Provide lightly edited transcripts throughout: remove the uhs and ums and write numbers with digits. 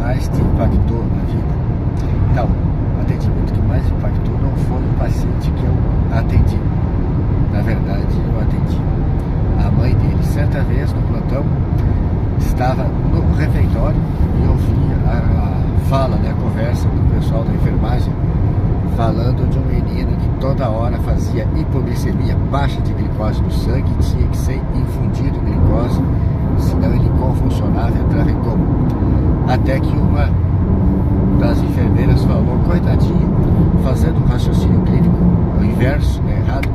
mais te impactou na vida? Então, o atendimento que mais impactou não foi o paciente que eu atendi. Na verdade, eu atendi a mãe dele. Certa vez, no plantão, estava no refeitório e ouvi a fala, né, a conversa do pessoal da enfermagem, falando de um menino que toda hora fazia hipoglicemia, baixa de glicose no sangue, tinha que ser infundido glicose, senão ele convulsionava e entrava em coma. Até que uma das enfermeiras falou, coitadinho, fazendo um raciocínio clínico, o inverso, né, errado,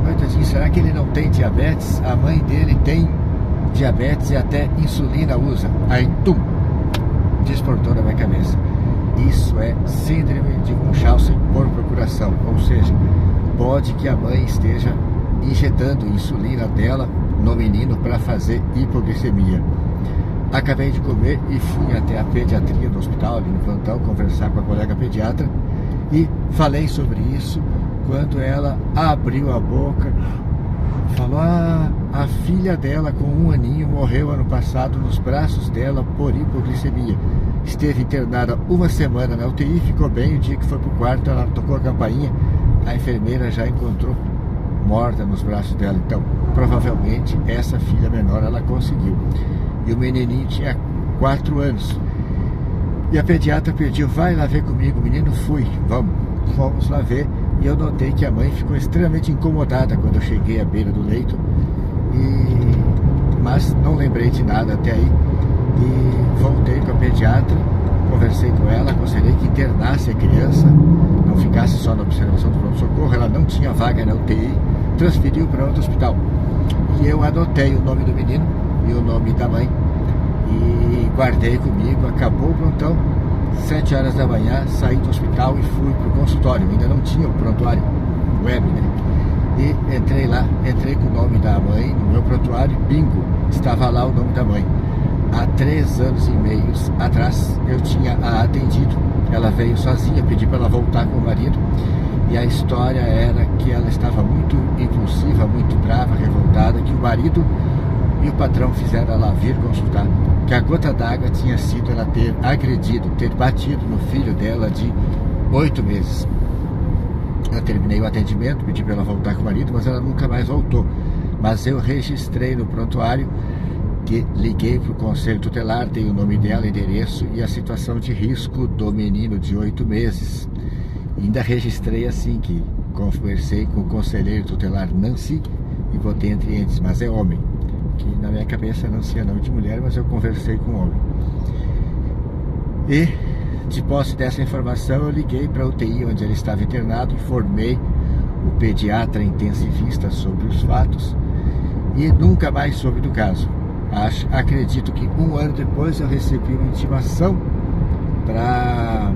coitadinho, será que ele não tem diabetes? A mãe dele tem diabetes e até insulina usa. Aí, tum, desportou na minha cabeça. Isso é síndrome de Munchausen por procuração, ou seja, pode que a mãe esteja injetando insulina dela no menino para fazer hipoglicemia. Acabei de comer e fui até a pediatria do hospital, ali no plantão, conversar com a colega pediatra e falei sobre isso quando ela abriu a boca, falou, a filha dela com 1 aninho morreu ano passado nos braços dela por hipoglicemia. Esteve internada 1 semana na UTI, ficou bem, o dia que foi pro quarto ela tocou a campainha, a enfermeira já encontrou morta nos braços dela. Então, provavelmente essa filha menor ela conseguiu. E o menininho tinha 4 anos. E a pediatra pediu, vai lá ver comigo, menino, fui, fomos lá ver. E eu notei que a mãe ficou extremamente incomodada quando eu cheguei à beira do leito, mas não lembrei de nada até aí. E voltei com a pediatra, conversei com ela, aconselhei que internasse a criança, não ficasse só na observação do pronto-socorro, ela não tinha vaga na UTI, transferiu para outro hospital. E eu anotei o nome do menino e o nome da mãe e guardei comigo. Acabou o plantão, 7 horas da manhã, saí do hospital e fui para o consultório. Ainda não tinha o prontuário web, né? E entrei lá, entrei com o nome da mãe no meu prontuário, bingo, estava lá o nome da mãe. Há 3 anos e meio atrás eu tinha a atendido, ela veio sozinha, pedi para ela voltar com o marido, e a história era que ela estava muito impulsiva, muito brava, revoltada, que o marido e o patrão fizeram ela vir consultar, que a gota d'água tinha sido ela ter agredido, ter batido no filho dela de 8 meses. Eu terminei o atendimento, pedi para ela voltar com o marido, mas ela nunca mais voltou. Mas eu registrei no prontuário que liguei para o conselho tutelar, dei o nome dela, endereço e a situação de risco do menino de 8 meses. E ainda registrei assim, que conversei com o conselheiro tutelar Nancy e botei entre entes, mas é homem. Que na minha cabeça Nancy é nome de mulher, mas eu conversei com o homem. E, de posse dessa informação, eu liguei para a UTI onde ele estava internado, informei o pediatra intensivista sobre os fatos e nunca mais soube do caso. Acredito que 1 ano depois eu recebi uma intimação para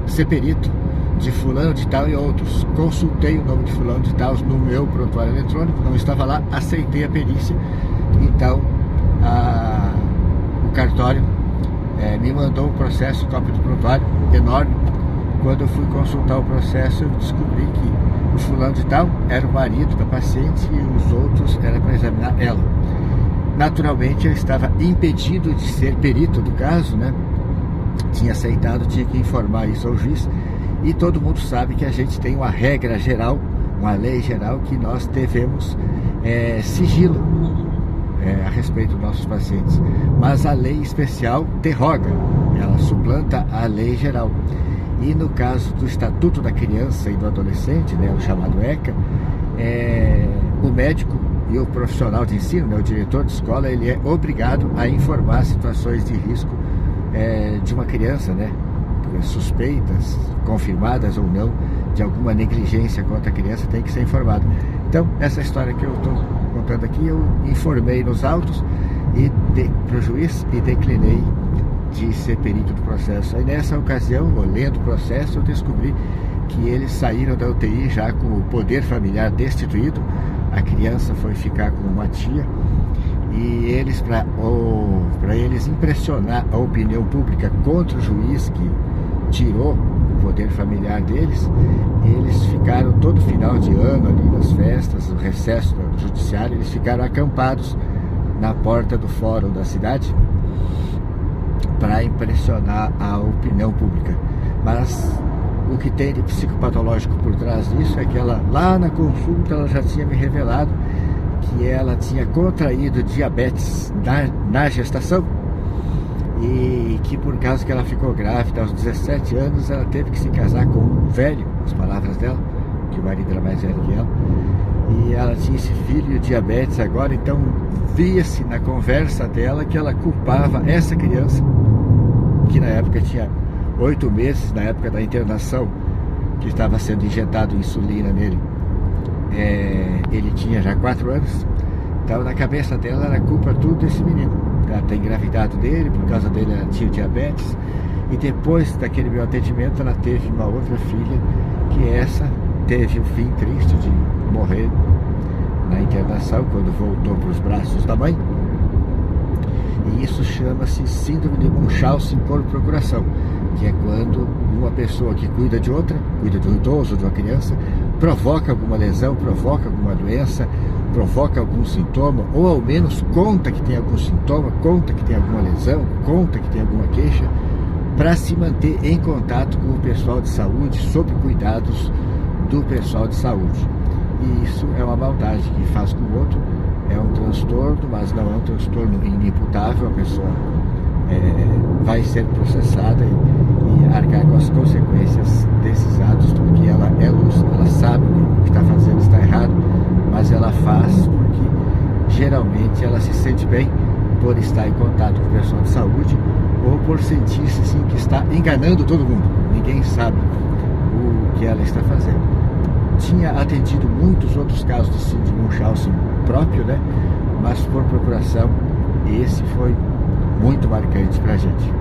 ser perito de fulano de tal e outros. Consultei o nome de fulano de tal no meu prontuário eletrônico, não estava lá, aceitei a perícia. Então o cartório me mandou um processo, cópia do prontuário, enorme. Quando eu fui consultar o processo, eu descobri que o fulano de tal era o marido da paciente e os outros era para examinar ela. Naturalmente, eu estava impedido de ser perito do caso, né? Tinha aceitado, tinha que informar isso ao juiz. E todo mundo sabe que a gente tem uma regra geral, uma lei geral, que nós devemos sigilo a respeito dos nossos pacientes. Mas a lei especial derroga, ela suplanta a lei geral. E no caso do Estatuto da Criança e do Adolescente, né, o chamado ECA, o médico e o profissional de ensino, né, o diretor de escola, ele é obrigado a informar situações de risco de uma criança, né, suspeitas, confirmadas ou não, de alguma negligência contra a criança, tem que ser informado. Então, essa história que eu estou contando aqui, eu informei nos autos e para o juiz e declinei de ser perito do processo. Aí nessa ocasião, olhando o processo, eu descobri que eles saíram da UTI já com o poder familiar destituído. A criança foi ficar com uma tia e eles, para eles impressionar a opinião pública contra o juiz que tirou o poder familiar deles, eles ficaram todo final de ano ali nas festas, no recesso do judiciário, eles ficaram acampados na porta do fórum da cidade, para impressionar a opinião pública. Mas o que tem de psicopatológico por trás disso é que ela, lá na consulta, ela já tinha me revelado que ela tinha contraído diabetes na gestação, e que por causa que ela ficou grávida aos 17 anos, ela teve que se casar com um velho, as palavras dela, que o marido era mais velho que ela, e ela tinha esse filho diabetes agora. Então via-se na conversa dela que ela culpava essa criança, que na época tinha 8 meses, na época da internação, que estava sendo injetado insulina nele, ele tinha já 4 anos. Então na cabeça dela era culpa tudo desse menino, ela ter engravidado dele, por causa dele ela tinha diabetes. E depois daquele meu atendimento, ela teve uma outra filha, que essa teve o fim triste de morrer na internação, quando voltou para os braços da mãe. E isso chama-se síndrome de Munchausen por procuração, que é quando uma pessoa que cuida de outra, cuida de um idoso, de uma criança, provoca alguma lesão, provoca alguma doença, provoca algum sintoma, ou ao menos conta que tem algum sintoma, conta que tem alguma lesão, conta que tem alguma queixa, para se manter em contato com o pessoal de saúde, sob cuidados do pessoal de saúde. E isso é uma maldade que faz com o outro, é um transtorno, mas não é um transtorno inimputável. A pessoa vai ser processada e arcar com as consequências desses atos, porque ela é luz, ela sabe que o que está fazendo está errado, mas ela faz porque geralmente ela se sente bem por estar em contato com o pessoal de saúde, ou por sentir-se assim que está enganando todo mundo. Ninguém sabe o que ela está fazendo. Tinha atendido muitos outros casos de síndrome de Munchausen próprio, né? Mas por procuração, esse foi muito marcante para a gente.